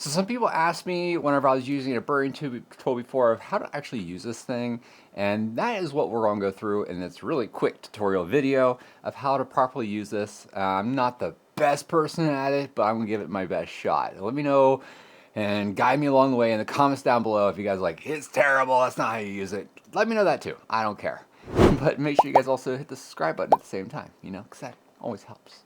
So some people ask me whenever I was using a burring tool before of how to actually use this thing, and that is what we're going to go through in this really quick tutorial video of how to properly use this. I'm not the best person at it, but I'm going to give it my best shot. Let me know and guide me along the way in the comments down below if you guys are like, it's terrible, that's not how you use it. Let me know that too. I don't care. But make sure you guys also hit the subscribe button at the same time, because that always helps.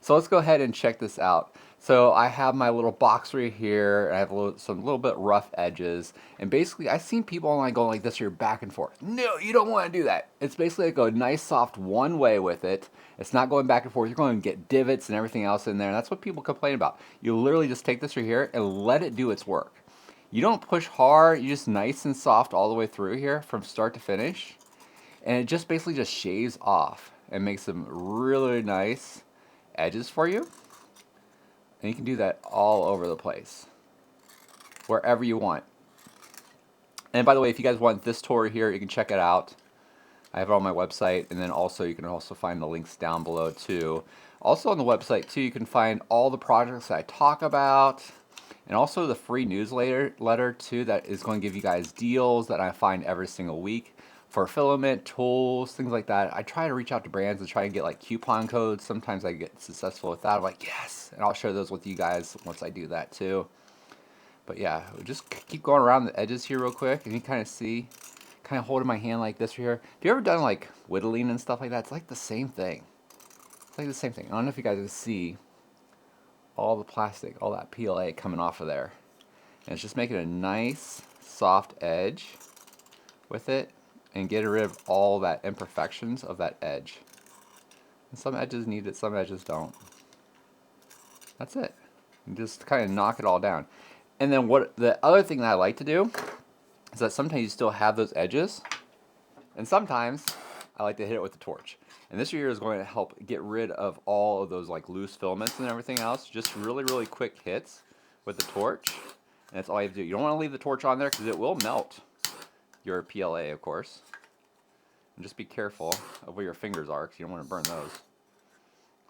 So let's go ahead and check this out. So I have my little box right here. I have some little bit rough edges. And basically I've seen people online going like this here back and forth. No, you don't want to do that. It's basically like a nice soft one way with it. It's not going back and forth. You're going to get divots and everything else in there. And that's what people complain about. You literally just take this right here and let it do its work. You don't push hard. You just nice and soft all the way through here from start to finish. And it just basically just shaves off and makes them really nice edges for you. And you can do that all over the place, wherever you want. And by the way, if you guys want this tour here, you can check it out. I have it on my website, and then also you can also find the links down below too. Also on the website too, you can find all the projects that I talk about, and also the free newsletter too that is going to give you guys deals that I find every single week for filament, tools, things like that. I try to reach out to brands and try and get like coupon codes. Sometimes I get successful with that. I'm like, yes, and I'll share those with you guys once I do that too. But yeah, just keep going around the edges here real quick, and you kind of see, kind of holding my hand like this here. Have you ever done like whittling and stuff like that? It's like the same thing. It's like the same thing. I don't know if you guys can see all the plastic, all that PLA coming off of there. And it's just making a nice soft edge with it, and get rid of all that imperfections of that edge. And some edges need it, some edges don't. That's it. And just kind of knock it all down. And then what the other thing that I like to do is that sometimes you still have those edges, and sometimes I like to hit it with the torch. And this here is going to help get rid of all of those like loose filaments and everything else. Just really quick hits with the torch, and that's all you have to do. You don't want to leave the torch on there because it will melt your PLA, of course. And just be careful of where your fingers are because you don't want to burn those.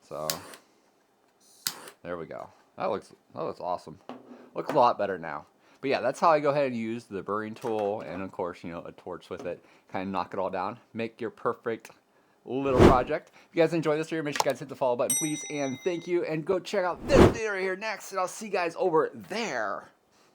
So there we go. That looks awesome. Looks a lot better now. But yeah, that's how I go ahead and use the burring tool, and of course, a torch with it. Kind of knock it all down. Make your perfect little project. If you guys enjoyed this video, make sure you guys hit the follow button, please. And thank you. And go check out this video right here next. And I'll see you guys over there.